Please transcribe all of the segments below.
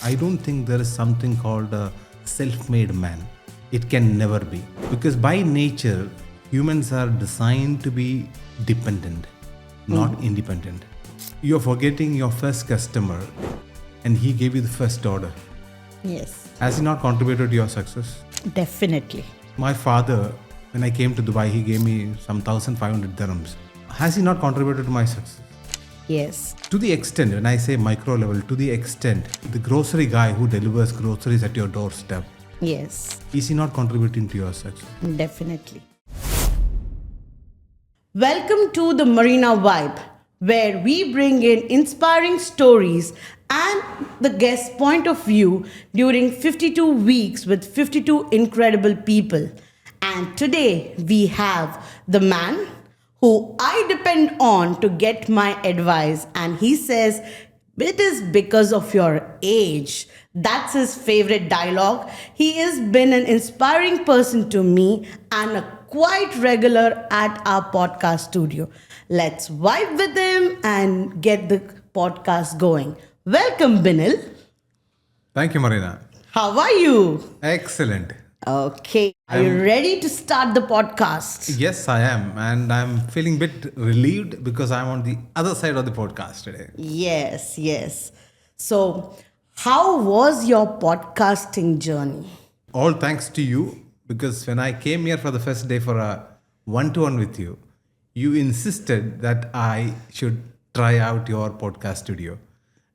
I don't think there is something called a self-made man. It can never be. Because by nature, humans are designed to be dependent, not independent. You're forgetting your first customer and he gave you the first order. Yes, Has he not contributed to your success? definitely. My father, when I came to Dubai, he gave me some 1,500 dirhams. Has he not contributed to my success? Yes, To the extent, when I say micro level, to the extent, the grocery guy who delivers groceries at your doorstep, yes, is he not contributing to your success? definitely. Welcome to the Marina Vibe, where we bring in inspiring stories and the guest point of view during 52 weeks with 52 incredible people. And today we have the man who I depend on to get my advice, and he says, "It is because of your age." That's his favorite dialogue. He has been an inspiring person to me and a quite regular at our podcast studio. Let's vibe with him and get the podcast going. Welcome, Binil. Thank you, Marina. How are you? Excellent. Okay. Are you ready to start the podcast? Yes, I am. And I'm feeling a bit relieved because I'm on the other side of the podcast today. Yes, yes. So, how was your podcasting journey? All thanks to you, because when I came here for the first day for a one-to-one with you, you insisted that I should try out your podcast studio.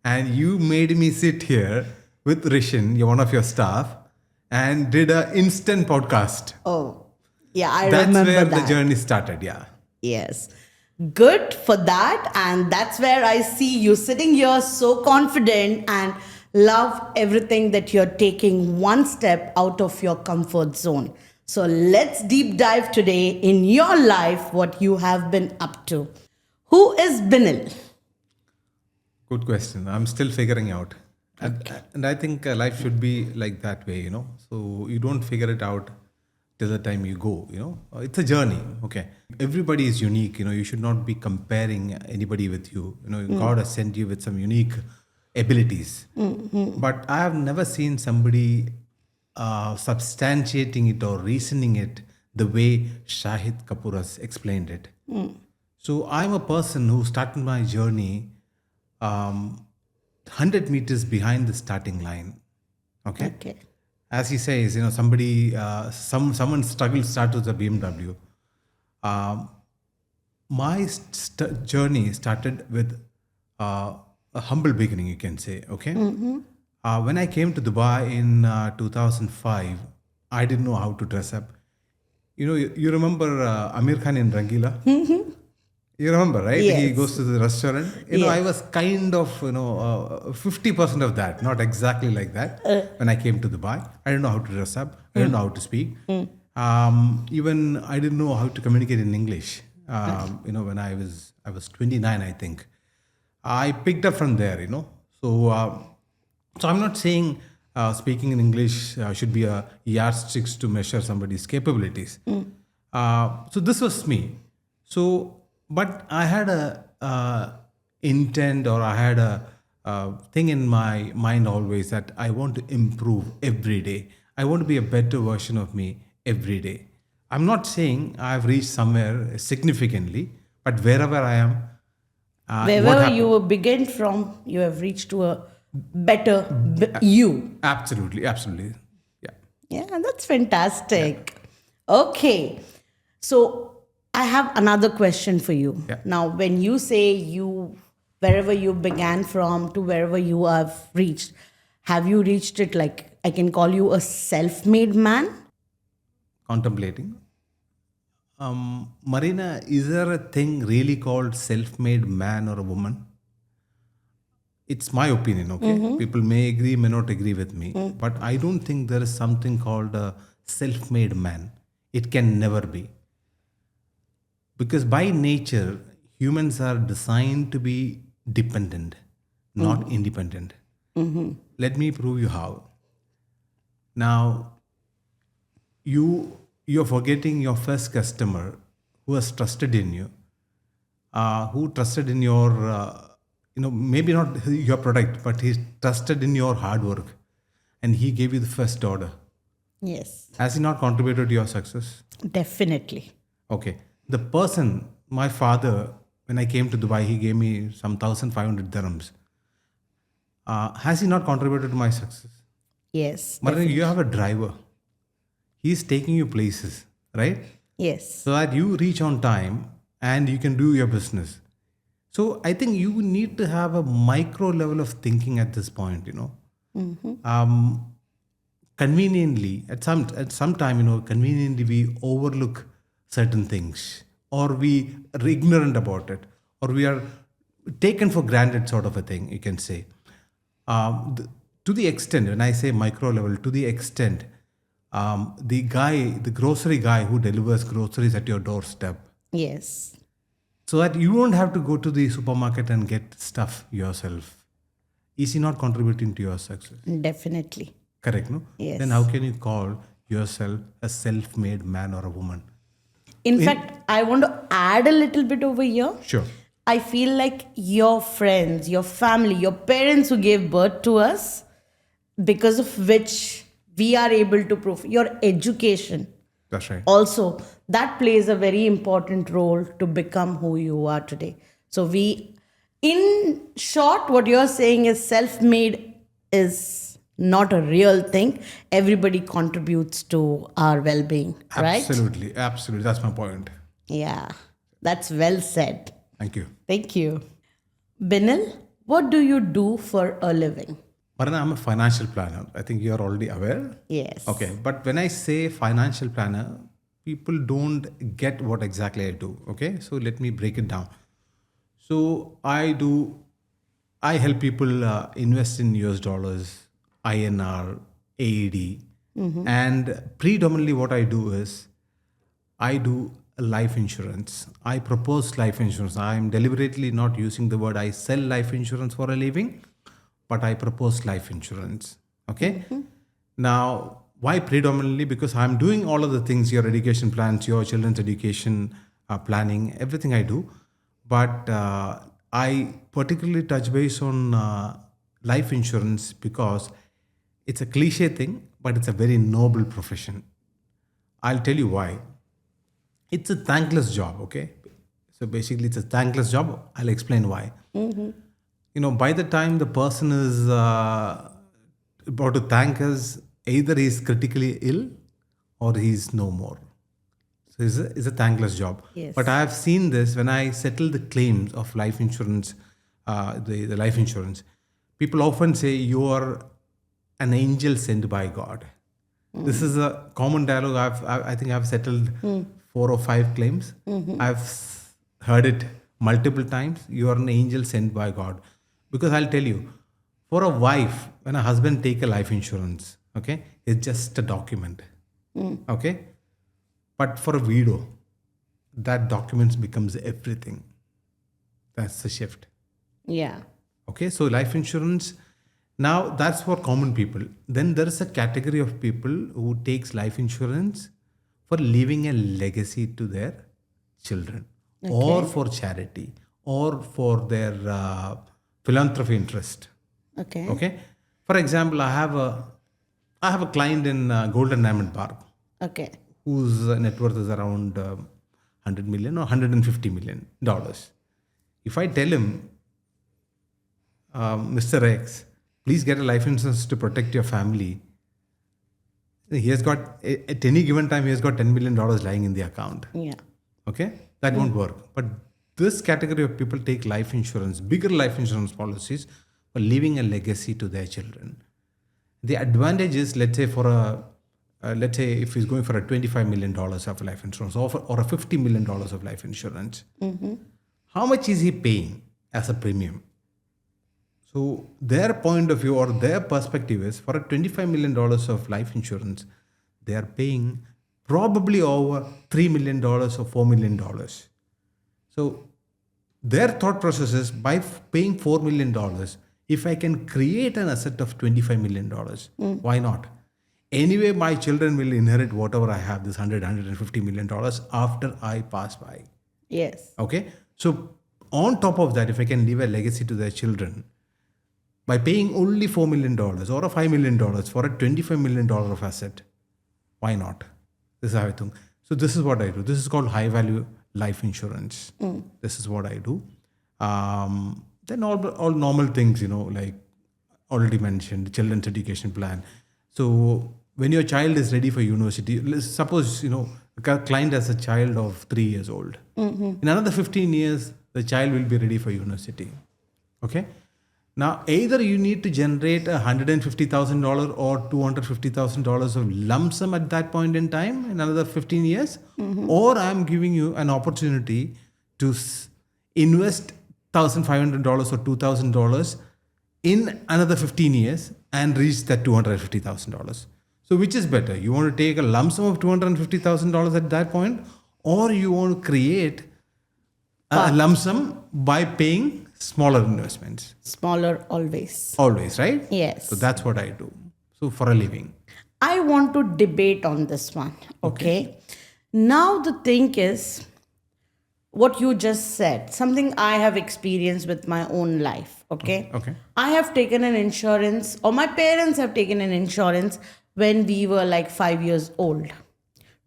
And you made me sit here with Rishin, one of your staff, and did an instant podcast. Oh, yeah, I That's remember where that. the journey started, yeah. Yes. Good for that. And that's where I see you sitting here so confident and love everything that you're taking one step out of your comfort zone. So let's deep dive today in your life, what you have been up to. Who is Binil? Good question. I'm still figuring out. And I think life should be like that way, So you don't figure it out till the time you go, It's a journey, okay? Everybody is unique, You should not be comparing anybody with you. God has sent you with some unique abilities. But I have never seen somebody substantiating it or reasoning it the way Shahid Kapoor has explained it. So I'm a person who started my journey 100 meters behind the starting line. Okay. Okay. As he says, somebody, someone struggle starts with a BMW. My journey started with a humble beginning, you can say. Okay. When I came to Dubai in 2005, I didn't know how to dress up. You remember Amir Khan in Rangila? You remember, right? Yes. He goes to the restaurant. I was kind of, 50% of that, not exactly like that. When I came to Dubai, I didn't know how to dress up. I didn't know how to speak. Even I didn't know how to communicate in English. When I was 29, I think. I picked up from there, So I'm not saying speaking in English should be a yardstick to measure somebody's capabilities. So this was me. But I had a intent, or I had a thing in my mind always that I want to improve every day. I want to be a better version of me every day. I'm not saying I've reached somewhere significantly, but wherever I am, what Wherever happened? you begin from, you have reached to a better you. Absolutely. Yeah. Yeah, that's fantastic. Okay. So I have another question for you. Yeah. Now, when you say wherever you began from to wherever you have you reached it like, I can call you a self-made man? Contemplating. Marina, is there a thing really called self-made man or a woman? It's my opinion, okay? People may agree, may not agree with me. But I don't think there is something called a self-made man. It can never be. Because by nature, humans are designed to be dependent, not independent. Let me prove you how. Now, you're forgetting your first customer who has trusted in you, who trusted in your maybe not your product, but he's trusted in your hard work and he gave you the first order. Yes, Has he not contributed to your success? definitely. Okay. The person, my father, when I came to Dubai, he gave me some 1,500 dirhams. Has he not contributed to my success? Yes, Marina, definitely. you have a driver. He's taking you places, right? Yes, So that you reach on time and you can do your business. So I think you need to have a micro level of thinking at this point. Conveniently, at some time, conveniently we overlook certain things, or we are ignorant about it, or we are taken for granted, sort of a thing, you can say. To the extent, when I say micro level, to the extent, the grocery guy who delivers groceries at your doorstep, yes, so that you won't have to go to the supermarket and get stuff yourself. Is he not contributing to your success? definitely. Correct, no? Yes. Then how can you call yourself a self-made man or a woman? In fact, I want to add a little bit over here. Sure. I feel like your friends, your family, your parents who gave birth to us, because of which we are able to prove your education. That's right. Also, that plays a very important role to become who you are today. So, in short, what you're saying is self made is not a real thing. Everybody contributes to our well being, right? Absolutely. Absolutely. That's my point. Yeah, that's well said. Thank you. Thank you. Binil, what do you do for a living? Marina, I'm a financial planner. I think you're already aware. Yes. Okay. But when I say financial planner, people don't get what exactly I do. Okay. So let me break it down. So I help people invest in US dollars, INR, AED. And predominantly what I do is I do life insurance. I propose life insurance. I am deliberately not using the word I sell life insurance for a living, but I propose life insurance. Okay. Now, why predominantly? Because I'm doing all of the things, your education plans, your children's education planning, everything I do. But I particularly touch base on life insurance because it's a cliche thing, but it's a very noble profession. I'll tell you why. It's a thankless job, okay? So basically, it's a thankless job. I'll explain why. By the time the person is about to thank us, either he's critically ill or he's no more. So it's a thankless job. Yes. But I have seen this when I settle the claims of life insurance, the life insurance. People often say you are an angel sent by God. This is a common dialogue. I think I've settled 4 or 5 claims. I've heard it multiple times. You are an angel sent by God. Because I'll tell you, for a wife, when a husband take a life insurance, okay, it's just a document. Okay. But for a widow, that document becomes everything. That's the shift. Yeah. Okay, so life insurance, now that's for common people. Then there is a category of people who takes life insurance for leaving a legacy to their children, or for charity, or for their philanthropy interest. Okay. Okay, for example, I have a client in Golden Diamond Park Okay. whose net worth is around 100 million or 150 million dollars. If I tell him, Mr. X, please get a life insurance to protect your family, he has got, at any given time, he has got $10 million lying in the account. Yeah. Okay, that won't work. But this category of people take life insurance, bigger life insurance policies, for leaving a legacy to their children. The advantage is, let's say if he's going for a $25 million of life insurance, or a $50 million of life insurance, how much is he paying as a premium? So their point of view or their perspective is, for a $25 million of life insurance, they are paying probably over $3 million or $4 million. So their thought process is, by paying $4 million, if I can create an asset of $25 million, why not? Anyway, my children will inherit whatever I have, this $150 million after I pass by. Yes. Okay. So on top of that, if I can leave a legacy to their children by paying only $4 million or a $5 million for a $25 million of asset, why not? This is how I think. So this is what I do. This is called high value life insurance. This is what I do. Then all normal things, like already mentioned, children's education plan. So when your child is ready for university, suppose, a client has a child of 3 years old. In another 15 years, the child will be ready for university. Okay. Now, either you need to generate $150,000 or $250,000 of lump sum at that point in time, in another 15 years, or I'm giving you an opportunity to invest $1,500 or $2,000 in another 15 years and reach that $250,000. So which is better? You want to take a lump sum of $250,000 at that point, or you want to create a lump sum by paying smaller investments? Smaller always. Always, right? Yes. So that's what I do. So for a living. I want to debate on this one. Okay. Now the thing is, what you just said, something I have experienced with my own life. Okay. I have taken an insurance, or my parents have taken an insurance when we were like 5 years old,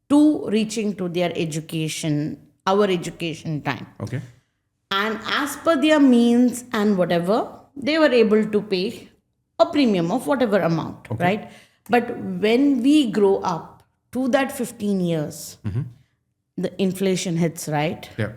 to reaching to their education, our education time. Okay. And as per their means and whatever, they were able to pay a premium of whatever amount, right? But when we grow up to that 15 years, the inflation hits, right? Yeah.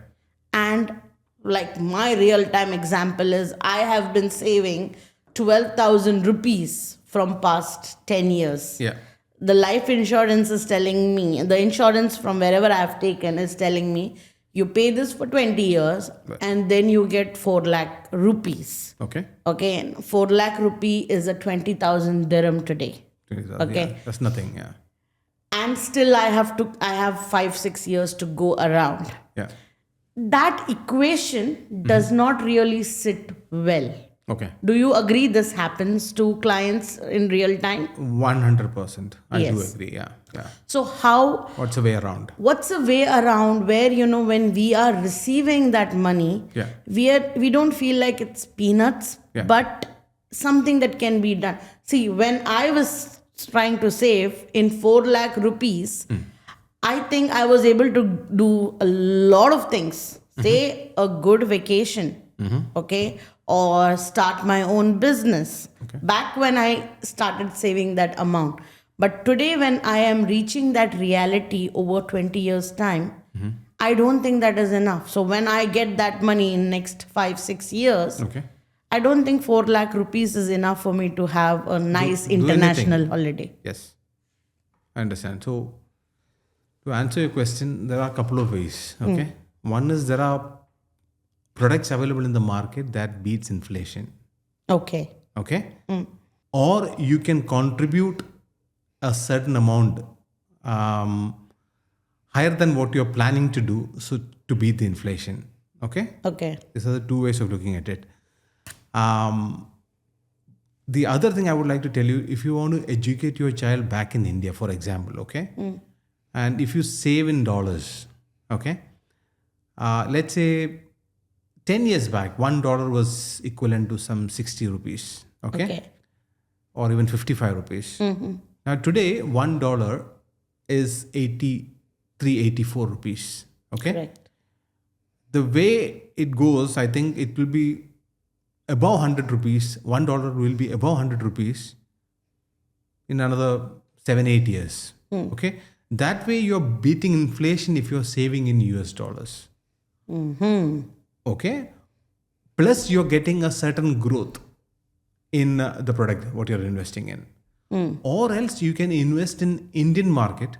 And like my real time example is, I have been saving 12,000 rupees from past 10 years. Yeah. The life insurance is telling me, the insurance from wherever I have taken is telling me, you pay this for 20 years and then you get 4 lakh rupees. Okay. Okay. And 4 lakh rupee is a 20,000 dirham today. Okay. Yeah, that's nothing. Yeah. And still I have 5-6 years to go around. Yeah. That equation does not really sit well. Okay. Do you agree this happens to clients in real time? 100%. I do Yes. agree. Yeah. Yeah. So What's the way around? what's a way around where, when we are receiving that money, we don't feel like it's peanuts, but something that can be done. See, when I was trying to save in 4 lakh rupees, I think I was able to do a lot of things. Say a good vacation, okay, or start my own business. Back when I started saving that amount. But today, when I am reaching that reality over 20 years' time, I don't think that is enough. So when I get that money in next 5-6 years, I don't think 4 lakh rupees is enough for me to have a nice international holiday. Yes. I understand. So to answer your question, there are a couple of ways. Okay. One is there are products available in the market that beats inflation. Okay. Okay. Or you can contribute a certain amount higher than what you're planning to do, so to beat the inflation. Okay. Okay. These are the two ways of looking at it. The other thing I would like to tell you, if you want to educate your child back in India, for example, okay, and if you save in dollars, okay, let's say 10 years back, $1 was equivalent to some 60 rupees, okay, or even 55 rupees. Now today, $1 is 84 rupees, okay. Correct. The way it goes, I think it will be above 100 rupees. $1 will be above 100 rupees in another 7-8 years. Okay. That way you're beating inflation if you're saving in US dollars. Okay. Plus you're getting a certain growth in the product, what you're investing in. Or else you can invest in Indian market,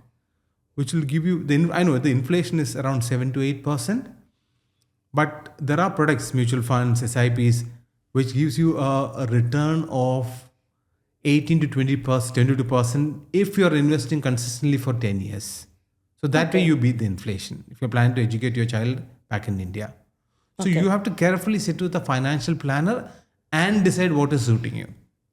which will give you, I know the inflation is around 7 to 8%, but there are products, mutual funds, SIPs, which gives you a return of 18 to 20%, 22% if you're investing consistently for 10 years. So that way you beat the inflation if you're planning to educate your child back in India. So you have to carefully sit with a financial planner and decide what is suiting you.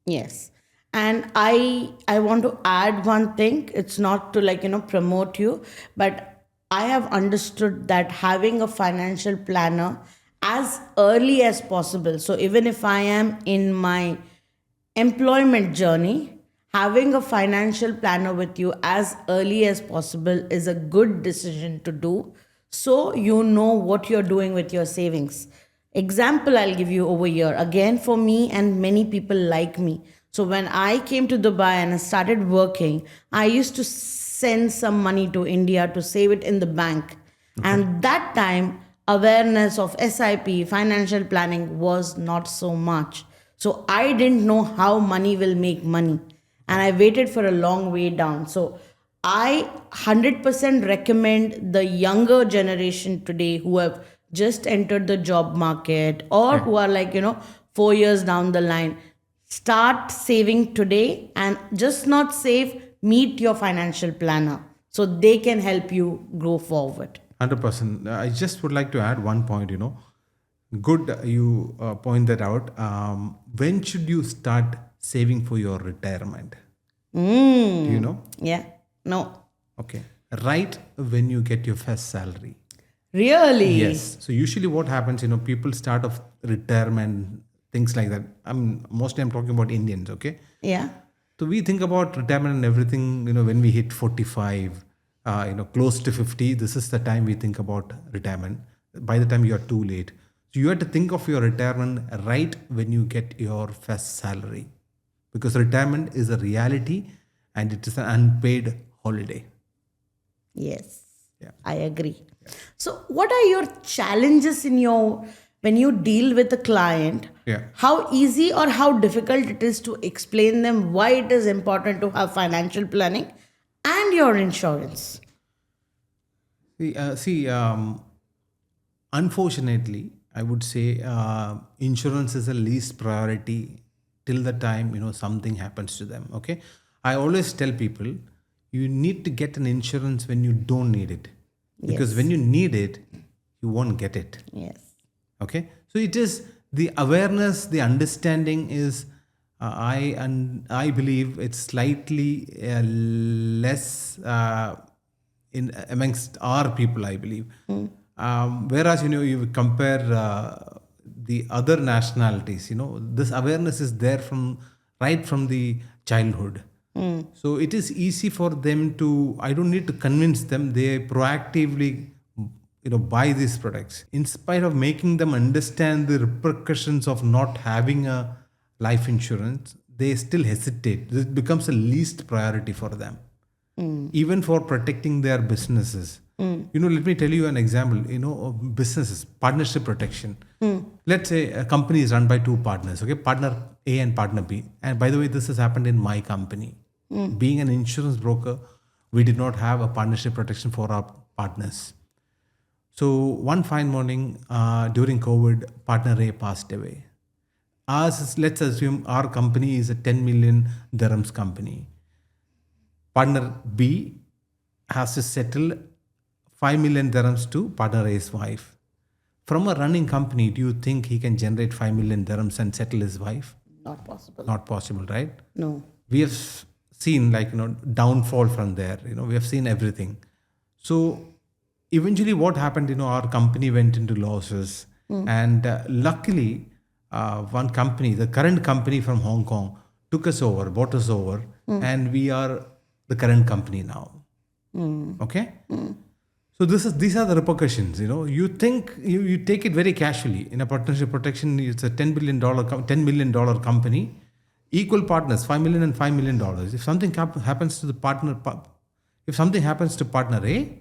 Yes. And I want to add one thing. It's not to promote you, but I have understood that having a financial planner as early as possible. So even if I am in my employment journey, having a financial planner with you as early as possible is a good decision to do, so you know what you're doing with your savings. Example I'll give you over here, again, for me and many people like me. So when I came to Dubai and I started working, I used to send some money to India to save it in the bank. And that time, awareness of SIP, financial planning, was not so much. So I didn't know how money will make money. And I waited for a long way down. So I 100% recommend the younger generation today who have just entered the job market, or who are like, 4 years down the line, start saving today, and just not save, meet your financial planner so they can help you grow forward. 100%. I just would like to add one point, Good, you point that out. When should you start saving for your retirement? Do you know? Yeah. No. Okay. Right when you get your first salary. Really? Yes. So usually what happens, people start off retirement, things like that. Mostly I'm talking about Indians, okay? Yeah. So we think about retirement and everything, when we hit 45, close to 50, this is the time we think about retirement. By the time you are too late. So you have to think of your retirement right when you get your first salary. Because retirement is a reality and it is an unpaid holiday. Yes. Yeah. I agree. So what are your challenges when you deal with a client? Yeah. How easy or how difficult it is to explain them why it is important to have financial planning and your insurance? Unfortunately, I would say insurance is the least priority till the time something happens to them. Okay, I always tell people you need to get an insurance when you don't need it, because Yes. when you need it, you won't get it. Yes. Okay, so it is the awareness, the understanding is. I believe it's slightly less in amongst our people, I believe. Whereas you compare the other nationalities, this awareness is there right from the childhood. So it is easy for them to. I don't need to convince them. They proactively buy these products in spite of making them understand the repercussions of not having a life insurance. They still hesitate. This becomes the least priority for them, even for protecting their businesses. Let me tell you an example. Of businesses, partnership protection. Let's say a company is run by two partners, okay, partner A and partner B. And by the way, this has happened in my company. Being an insurance broker, we did not have a partnership protection for our partners. So one fine morning during COVID, partner A passed away. Let's assume our company is a 10 million dirhams company. Partner B has to settle 5 million dirhams to partner A's wife. From a running company, do you think he can generate 5 million dirhams and settle his wife? Not possible. Not possible, right? No. We have seen downfall from there. We have seen everything. So eventually what happened, our company went into losses. And luckily, one company, the current company from Hong Kong, took us over, bought us over, and we are the current company now. Okay? So these are the repercussions. You think you take it very casually. In a partnership protection, it's a $10 million company, equal partners, $5 million and $5 million. If something happens to the partner, if something happens to partner A,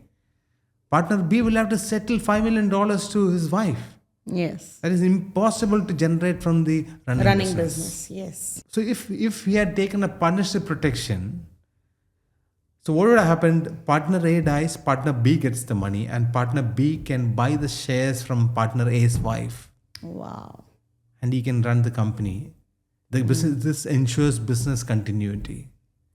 partner B will have to settle $5 million to his wife. Yes. That is impossible to generate from the running business. Yes. So if he had taken a partnership protection, so what would have happened? Partner A dies, partner B gets the money, and partner B can buy the shares from partner A's wife. Wow. And he can run the company. The business, this ensures business continuity.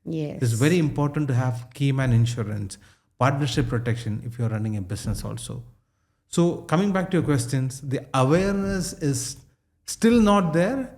Yes. It's very important to have key man insurance, partnership protection if you're running a business also. So coming back to your questions, the awareness is still not there,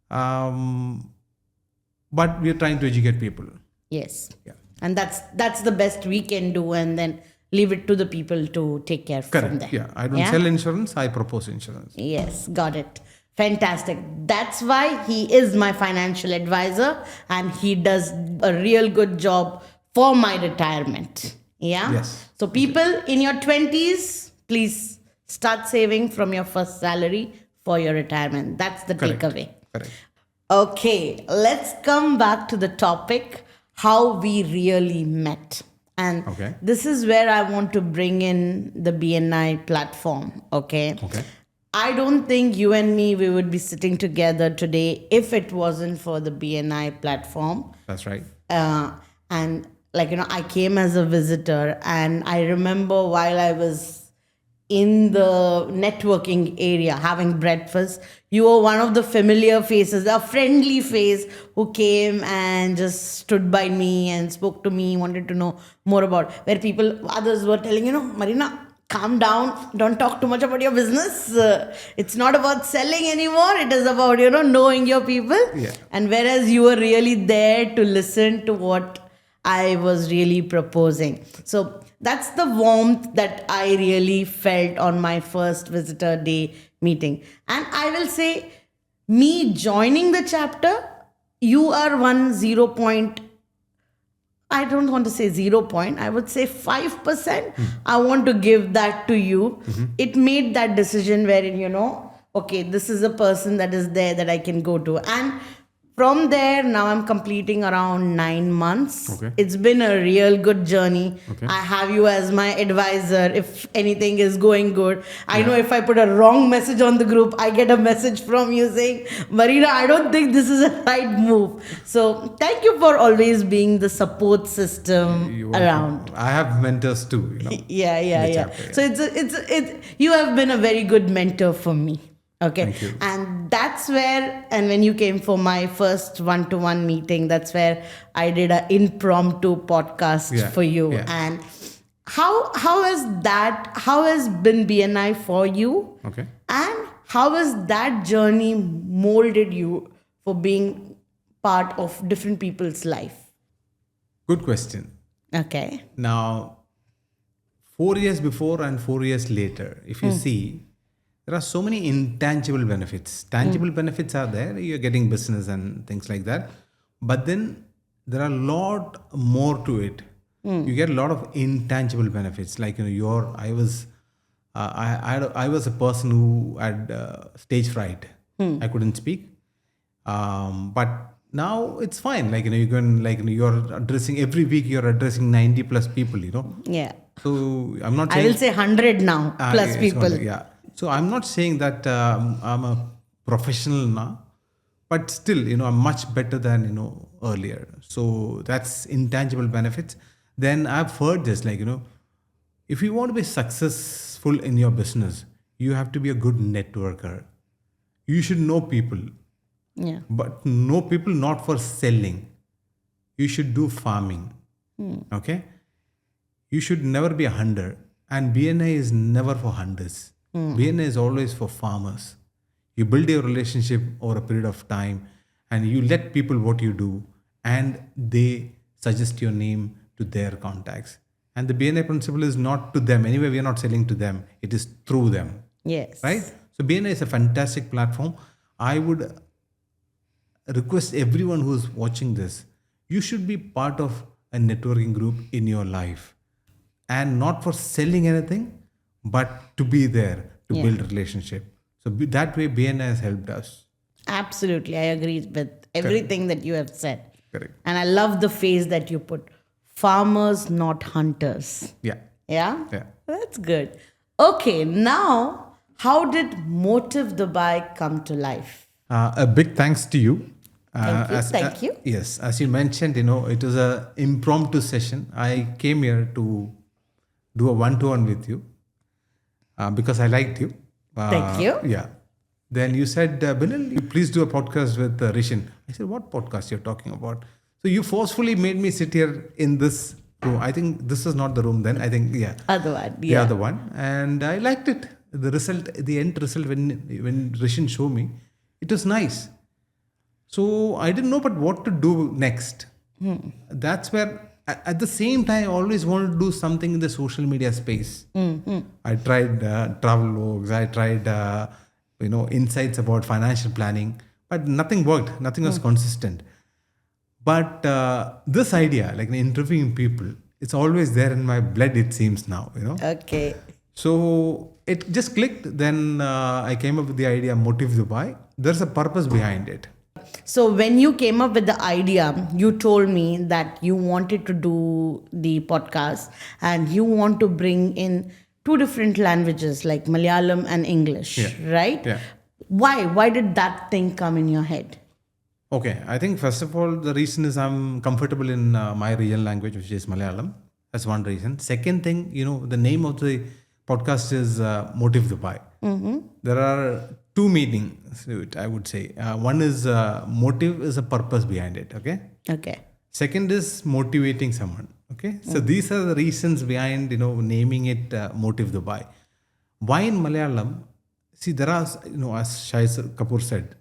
but we're trying to educate people. Yes. Yeah. And that's the best we can do, and then leave it to the people to take care from Correct. there. Yeah. I don't sell insurance. I propose insurance. Yes, got it. Fantastic. That's why he is my financial advisor and he does a real good job for my retirement. Yeah. Yes. So, people in your 20s, please start saving from your first salary for your retirement. That's the Correct. takeaway. Correct. Okay, let's come back to the topic how we really met. And Okay. this is where I want to bring in the BNI platform. Okay. Okay. I don't think you and me, we would be sitting together today if it wasn't for the BNI platform. That's right. And I came as a visitor, and I remember while I was in the networking area having breakfast, you were one of the familiar faces, a friendly face who came and just stood by me and spoke to me, wanted to know more about where others were telling, Marina, calm down, don't talk too much about your business. It's not about selling anymore. It is about, knowing your people. Yeah. And whereas you were really there to listen to what I was really proposing. So that's the warmth that I really felt on my first visitor day meeting. And I will say, me joining the chapter, you are 1 I don't want to say 0 point. I would say 5%. I want to give that to you. It made that decision wherein, okay, this is a person that is there that I can go to. And from there, now I'm completing around 9 months. Okay. It's been a real good journey. Okay. I have you as my advisor if anything is going good. I know if I put a wrong message on the group, I get a message from you saying, Marina, I don't think this is a right move. So thank you for always being the support system You're welcome. around. I have mentors too. Yeah. chapter, So it's you have been a very good mentor for me. Okay. Thank you. And that's where, and when you came for my first one-to-one meeting, that's where I did an impromptu podcast for you. Yeah. And how has been BNI for you? Okay. And how has that journey molded you for being part of different people's life? Good question. Okay. Now, 4 years before and 4 years later, if you see, there are so many intangible benefits. Tangible benefits are there. You're getting business and things like that. But then there are a lot more to it. You get a lot of intangible benefits. Like, I was a person who had stage fright. I couldn't speak. But now it's fine. Like, you can, you're addressing, every week you're addressing 90 plus people, Yeah. So I'm not I saying. will say 100 now plus it's people. 100, yeah. So I'm not saying that I'm a professional now, but still, I'm much better than, earlier. So that's intangible benefits. Then I've heard this, if you want to be successful in your business, you have to be a good networker. You should know people, Yeah. but know people not for selling. You should do farming. Okay? You should never be a hunter. And BNI is never for hunters. BNI is always for farmers. You build your relationship over a period of time and you let people what you do and they suggest your name to their contacts. And the BNI principle is not to them. Anyway, we are not selling to them. It is through them. Yes. Right? So BNI is a fantastic platform. I would request everyone who is watching this, you should be part of a networking group in your life. And not for selling anything, but to be there to build a relationship. So that way BNI has helped us. Absolutely. I agree with everything that you have said. Correct. And I love the phrase that you put. Farmers, not hunters. Yeah. Yeah? Yeah. That's good. Okay, now, how did Motiv Dubai come to life? A big thanks to you. Thank you. Yes, as you mentioned, it was an impromptu session. I came here to do a one-to-one with you because I liked you. Thank you. Yeah. Then you said, Binil, you please do a podcast with Rishin. I said, what podcast you're talking about? So you forcefully made me sit here in this room. I think this is not the room then. I think, yeah. Other one. The Yeah. other one. And I liked it. The result, the end result when Rishin showed me, it was nice. So I didn't know but what to do next. That's where at the same time, I always wanted to do something in the social media space. I tried travel vlogs. I tried, insights about financial planning, but nothing worked. Nothing was consistent. But this idea, like interviewing people, it's always there in my blood, it seems now. Okay. So it just clicked. Then I came up with the idea Motiv Dubai. There's a purpose behind it. So when you came up with the idea, you told me that you wanted to do the podcast and you want to bring in two different languages like Malayalam and English, right? Yeah. Why? Why did that thing come in your head? Okay, I think first of all, the reason is I'm comfortable in my real language, which is Malayalam. That's one reason. Second thing, the name of the podcast is Motiv Dubai. There are two meanings to it, I would say. One is motive is a purpose behind it. Okay. Second is motivating someone. So these are the reasons behind naming it Motiv Dubai. Why in Malayalam? See, there are as Shahid Kapoor said,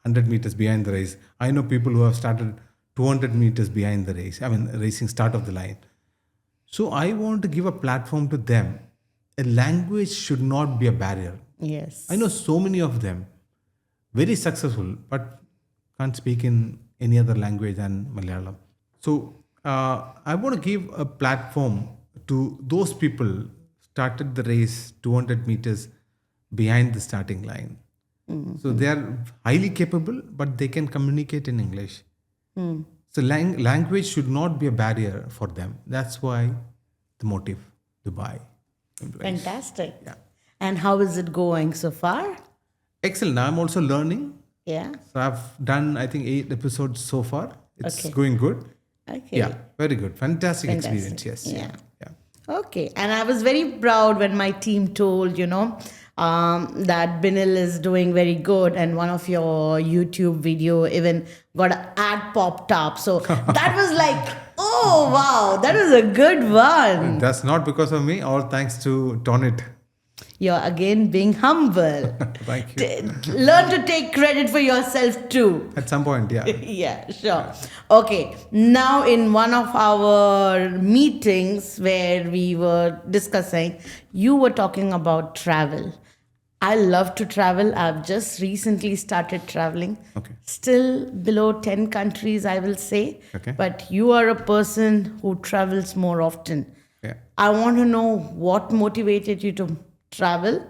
100 meters behind the race. I know people who have started 200 meters behind the race. I mean, racing start of the line. So I want to give a platform to them. A language should not be a barrier. Yes. I know so many of them, very successful, but can't speak in any other language than Malayalam. So I want to give a platform to those people started the race 200 meters behind the starting line. So they are highly capable, but they can communicate in English. So language should not be a barrier for them. That's why the Motiv Dubai. Fantastic. Yeah. And how is it going so far? Excellent. I'm also learning. Yeah. So I've done, I think, 8 episodes so far. It's Okay. going good. Okay. Yeah, very good. Fantastic experience. Yes. Yeah. Yeah. Okay. And I was very proud when my team told, that Binil is doing very good and one of your YouTube video even got an ad popped up. So that was like, oh, wow, that was a good one. That's not because of me. All thanks to Tonit. You're again being humble. Thank you. Learn to take credit for yourself too. At some point, yeah. Yeah, sure. Okay, now in one of our meetings where we were discussing, you were talking about travel. I love to travel. I've just recently started traveling. Okay. Still below 10 countries, I will say. Okay. But you are a person who travels more often. Yeah. I want to know what motivated you to travel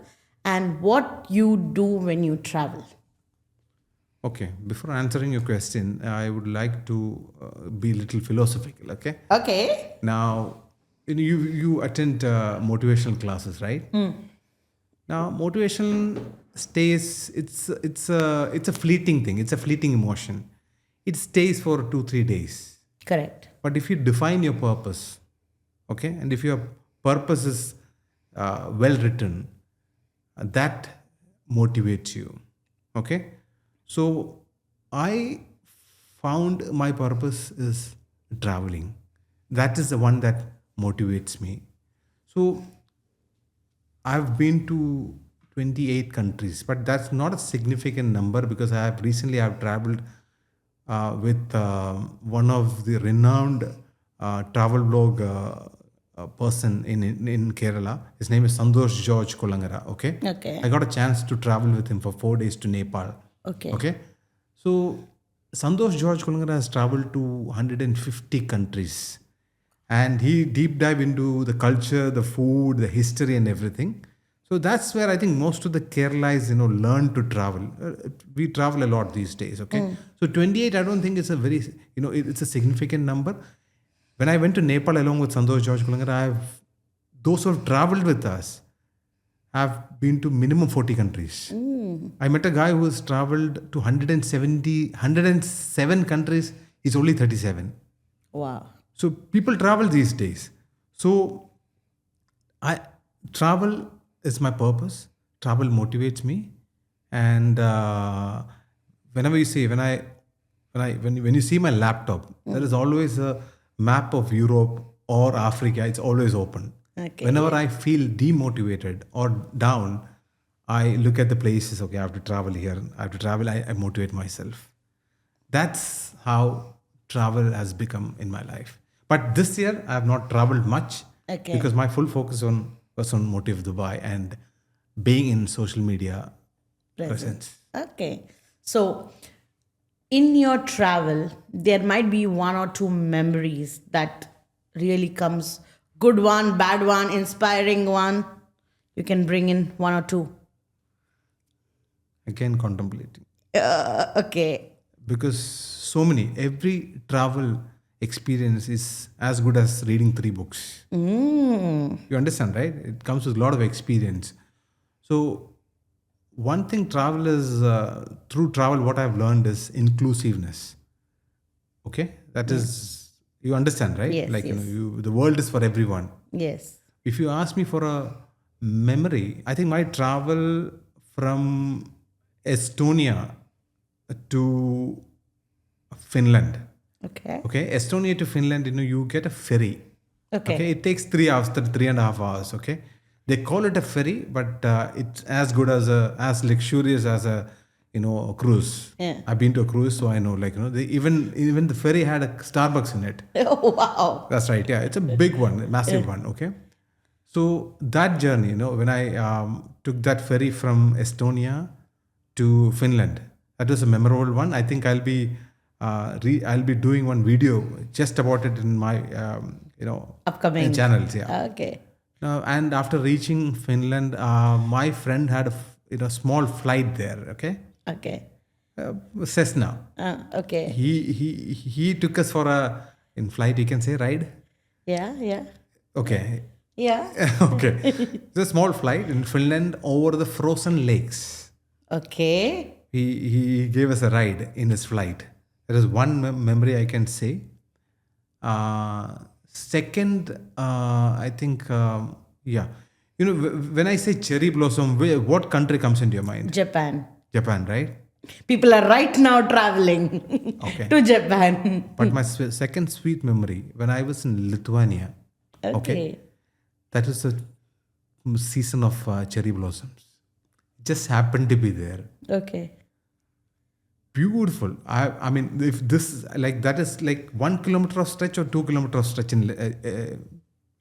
and what you do when you travel. Okay. Before answering your question, I would like to be a little philosophical. Okay. Okay. Now, you attend motivational classes, right? Now, motivation stays. It's a fleeting thing. It's a fleeting emotion. It stays for 2-3 days. Correct. But if you define your purpose, okay, and if your purpose is well written, that motivates you. Okay. So I found my purpose is traveling. That is the one that motivates me. So I've been to 28 countries, but that's not a significant number because I've traveled with one of the renowned travel blog person in Kerala. His name is Santosh George Kolangara. Okay. Okay. I got a chance to travel with him for 4 days to Nepal. Okay. Okay. So Santosh George Kolangara has traveled to 150 countries. And he deep dive into the culture, the food, the history and everything. So that's where I think most of the Keralais, learn to travel. We travel a lot these days, okay? So 28, I don't think it's a very, it's a significant number. When I went to Nepal along with Santosh George Kulangara, those who have traveled with us have been to minimum 40 countries. I met a guy who has traveled to 107 countries. He's only 37. Wow. So people travel these days. So travel is my purpose. Travel motivates me, and whenever you see when you see my laptop, there is always a map of Europe or Africa. It's always open. Okay. Whenever I feel demotivated or down, I look at the places. Okay, I have to travel here. I have to travel. I motivate myself. That's how travel has become in my life. But this year, I have not traveled much Okay. because my full focus was on Motiv Dubai and being in social media presence. Okay. So, in your travel, there might be one or two memories that really comes good one, bad one, inspiring one. You can bring in one or two. Again, contemplating. Okay. Because so many, every travel experience is as good as reading 3 books. You understand, right? It comes with a lot of experience. So, one thing travel is, through travel, what I've learned is inclusiveness. Okay? That is, you understand, right? Yes, Like, yes. the world is for everyone. Yes. If you ask me for a memory, I think my travel from Estonia to Finland. Okay. Okay, Estonia to Finland, you get a ferry. Okay. It takes 3 hours, 3.5 hours. Okay, they call it a ferry, but it's as good as as luxurious as a cruise. Yeah. I've been to a cruise, so I know. Like they, even the ferry had a Starbucks in it. Oh, wow. That's right. Yeah, it's a big one, a massive one. Okay. So that journey, when I took that ferry from Estonia to Finland, that was a memorable one. I think I'll be doing one video just about it in my Upcoming. channels. Yeah. Okay. And after reaching Finland, my friend had small flight there. Okay, Okay. Cessna. Okay. He took us for a in flight. You can say ride. Yeah. Yeah. Okay. Yeah. Okay. It's a small flight in Finland over the frozen lakes. Okay. He gave us a ride in his flight. That is one memory I can say. Second, I think, yeah. When I say cherry blossom, what country comes into your mind? Japan. Japan, right? People are right now traveling Okay. to Japan. But my second sweet memory, when I was in Lithuania, Okay. that was the season of cherry blossoms. Just happened to be there. Okay. Beautiful. I mean, if this like that is like 1 kilometer of stretch or 2 kilometer of stretch in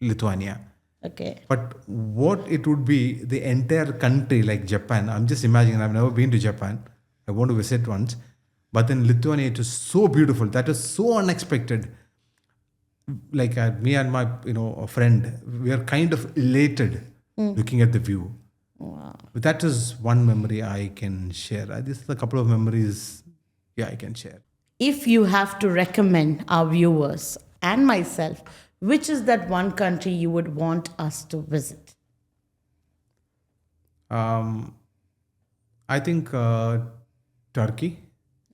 Lithuania. Okay. But what it would be, the entire country like Japan. I'm just imagining. I've never been to Japan. I want to visit once. But in Lithuania, it was so beautiful. That was so unexpected. Like me and my a friend, we are kind of elated looking at the view. Wow. But that is one memory I can share. This is a couple of memories, I can share. If you have to recommend our viewers and myself, which is that one country you would want us to visit? I think Turkey.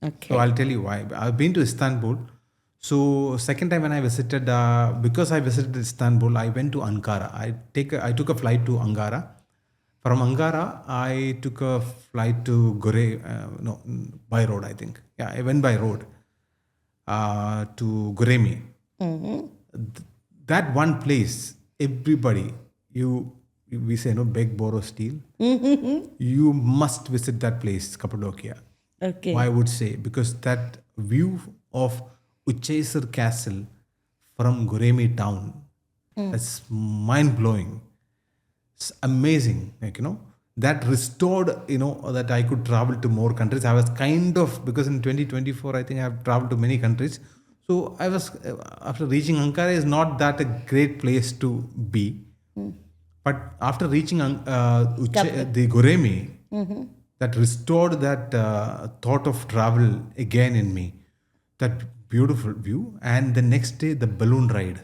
Okay. So I'll tell you why. I've been to Istanbul. So second time when I visited, because I visited Istanbul, I went to Ankara. I took a flight to Ankara. From Ankara, I took a flight to by road, I think. Yeah, I went by road to Goremi. That one place, everybody, we say, beg, borrow, steal. You must visit that place, Cappadocia. Okay. Why I would say? Because that view of Uchesar Castle from Goremi town, that's mind-blowing. It's amazing, that restored, that I could travel to more countries. I was because in 2024, I think I have traveled to many countries. So I was, after reaching Ankara is not that a great place to be. But after reaching the Goremi, that restored that thought of travel again in me. That beautiful view. And the next day, the balloon ride.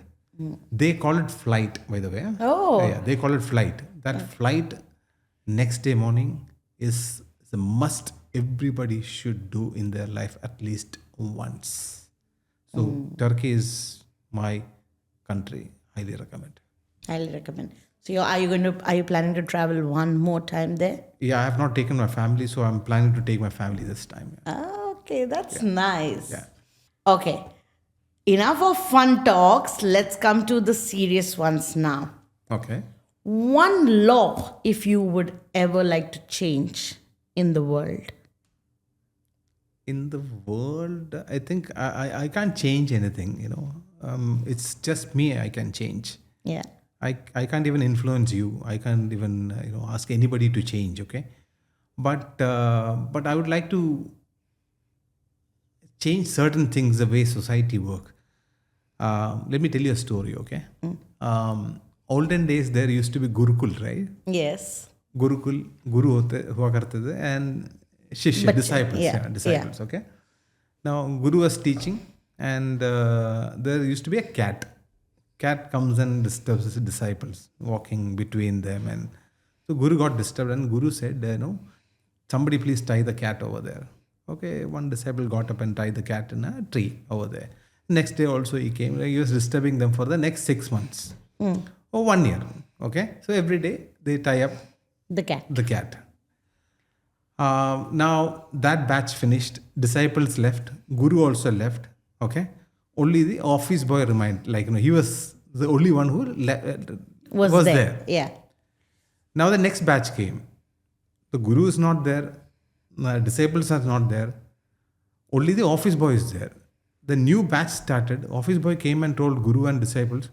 They call it flight, by the way. Oh. Yeah, they call it flight. That flight next day morning is a must everybody should do in their life at least once. So Turkey is my country. Highly recommend. Highly recommend. So are you planning to travel one more time there? Yeah, I have not taken my family, so I'm planning to take my family this time. Okay, that's nice. Yeah. Okay. Enough of fun talks. Let's come to the serious ones now. Okay. One law, if you would ever like to change in the world. In the world, I think I can't change anything, it's just me I can change. Yeah. I can't even influence you. I can't even ask anybody to change. Okay, but I would like to change certain things the way society work. Let me tell you a story. Okay, olden days there used to be Gurukul, right? Yes. Gurukul गुरु होते हुआ करते थे and शिष्य Bachche, disciples, yeah, disciples. Okay, now guru was teaching and there used to be a cat comes and disturbs his disciples walking between them, and so guru got disturbed and guru said, somebody please tie the cat over there. Okay, one disciple got up and tied the cat in a tree over there. Next day also he came, he was disturbing them for the next 6 months or 1 year. Okay, so every day they tie up the cat. Now that batch finished, disciples left, guru also left. Okay, only the office boy remained, he was the only one who was there. Yeah. Now the next batch came, the guru is not there, the disciples are not there, only the office boy is there. The new batch started, office boy came and told guru and disciples,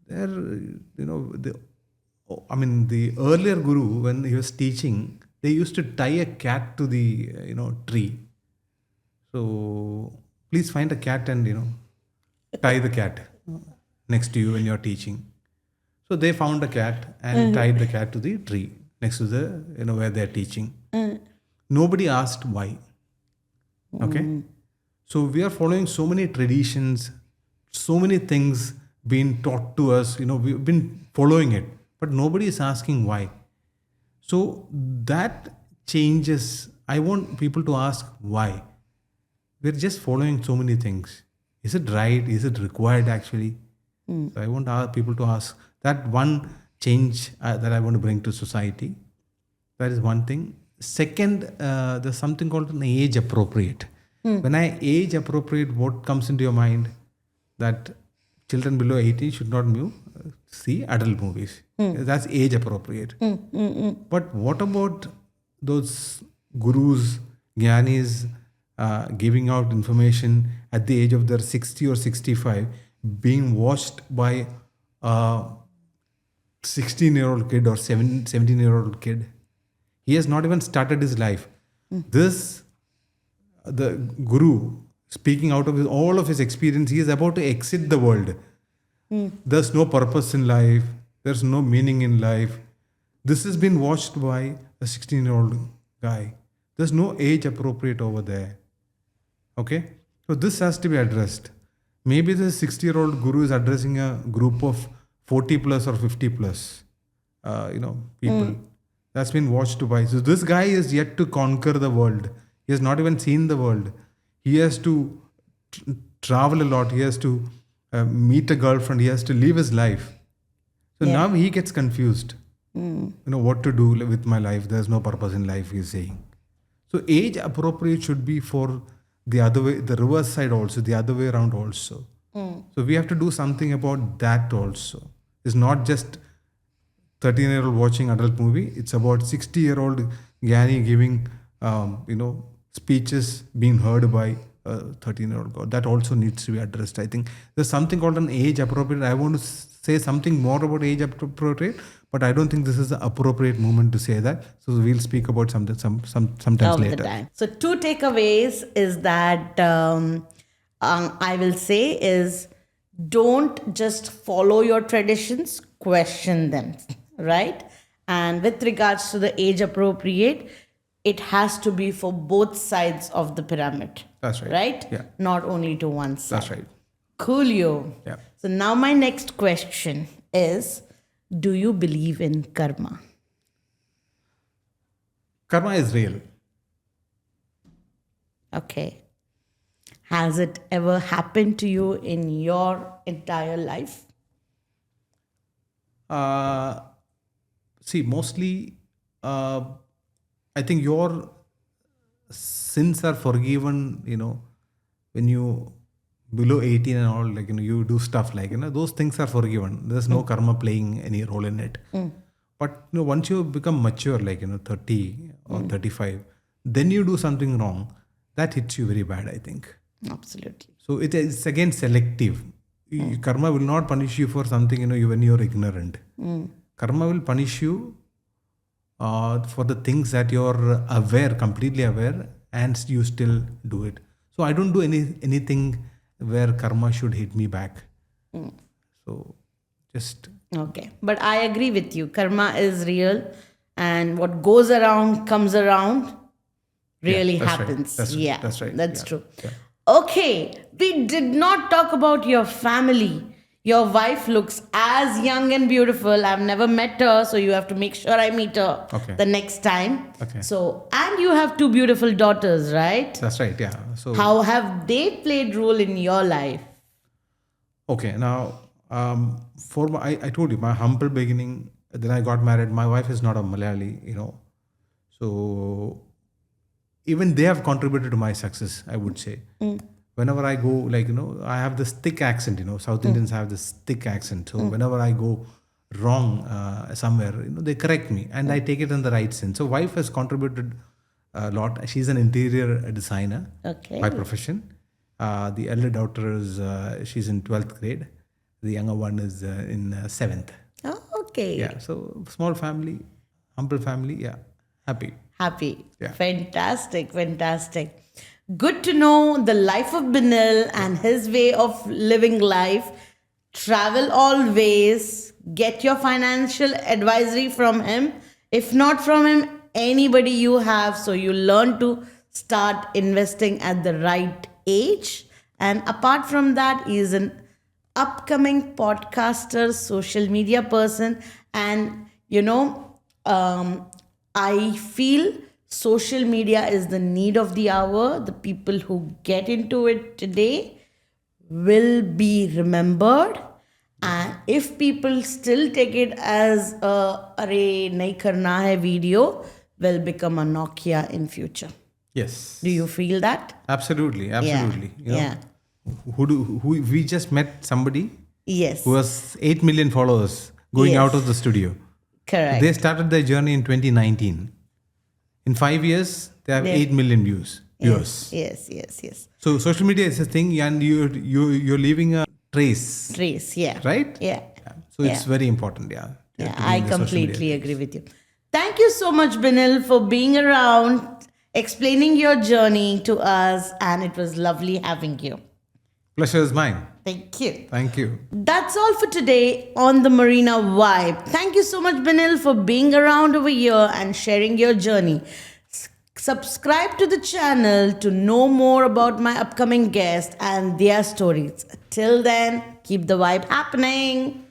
the earlier guru, when he was teaching, they used to tie a cat to the tree. So please find a cat and tie the cat next to you when you're teaching. So they found a cat and tied the cat to the tree next to the where they're teaching. Nobody asked why. Okay, so we are following so many traditions, so many things being taught to us. We've been following it, but nobody is asking why. So that changes. I want people to ask why. We're just following so many things. Is it right? Is it required actually? So I want people to ask that one change that I want to bring to society. That is one thing. Second, there's something called an age appropriate. When I age appropriate, what comes into your mind? That children below 18 should not see adult movies. That's age appropriate. But what about those gurus, gyanis, giving out information at the age of their 60 or 65, being watched by a 16-year-old kid or 17-year-old kid? He has not even started his life. The guru, speaking out of all of his experience, he is about to exit the world. There's no purpose in life. There's no meaning in life. This has been watched by a 16-year-old guy. There's no age appropriate over there. Okay? So this has to be addressed. Maybe the 60-year-old guru is addressing a group of 40 plus or 50 plus, people. That's been watched by. So this guy is yet to conquer the world. He has not even seen the world. He has to travel a lot. He has to meet a girlfriend. He has to live his life. So now he gets confused. What to do with my life? There's no purpose in life, he's saying. So age appropriate should be for the other way, the reverse side also, the other way around also. So we have to do something about that also. It's not just 13-year-old watching adult movie. It's about 60-year-old Gyani giving, speeches being heard by a 13-year-old girl. That also needs to be addressed. I think there's something called an age appropriate. I want to say something more about age appropriate, but I don't think this is the appropriate moment to say that. So we'll speak about something sometimes later. The time. So 2 takeaways is that I will say is, don't just follow your traditions, question them, right? And with regards to the age appropriate, it has to be for both sides of the pyramid. That's right. Right? Yeah. Not only to one side. That's right. Coolio. Yeah. So now my next question is, do you believe in karma? Karma is real. Okay. Has it ever happened to you in your entire life? See, mostly, I think your sins are forgiven, when you below 18 and all, you do stuff those things are forgiven. There's no karma playing any role in it. But once you become mature, 30 or 35, then you do something wrong, that hits you very bad, I think. Absolutely. So it is again selective. Karma will not punish you for something, when you're ignorant. Karma will punish you for the things that you're aware, completely aware, and you still do it. So I don't do anything where karma should hit me back. So just... Okay. But I agree with you. Karma is real, and what goes around comes around really that's right. happens. That's right. Yeah, That's right. That's Yeah. true. Yeah. Okay. We did not talk about your family. Your wife looks as young and beautiful. I've never met her, so you have to make sure I meet her Okay. the next time. Okay. So, and you have 2 beautiful daughters, right? That's right. Yeah. So How have they played role in your life? okay, now I told you my humble beginning. Then I got married. My wife is not a Malayali, so even they have contributed to my success, I would say. Whenever I go, I have this thick accent. South Indians have this thick accent. So whenever I go wrong somewhere, they correct me, and I take it in the right sense. So wife has contributed a lot. She's an interior designer by profession. The elder daughter is she's in 12th grade. The younger one is in 7th. Oh, okay. Yeah. So small family, humble family. Yeah. Happy. Happy. Yeah. Fantastic. Good to know the life of Binil and his way of living life. Travel always. Get your financial advisory from him. If not from him, anybody you have. So you learn to start investing at the right age. And apart from that, he is an upcoming podcaster, social media person. And, I feel social media is the need of the hour. The people who get into it today will be remembered. And if people still take it as a "arey nahi karna hai" video, will become a Nokia in future. Yes. Do you feel that? Absolutely. Yeah. Who we just met somebody Yes. who has 8 million followers going Yes. out of the studio. Correct. They started their journey in 2019. In 5 years, they have 8 million viewers. Yes. So social media is a thing, and you're leaving a trace, Trace, yeah. right? Yeah. So it's very important. Yeah. Yeah, to be I in the social media completely space. agree with you. Thank you so much, Binil, for being around, explaining your journey to us, and it was lovely having you. Pleasure is mine. Thank you. Thank you. That's all for today on the Marina Vibe. Thank you so much, Binil, for being around over here and sharing your journey. Subscribe to the channel to know more about my upcoming guests and their stories. Till then, keep the vibe happening.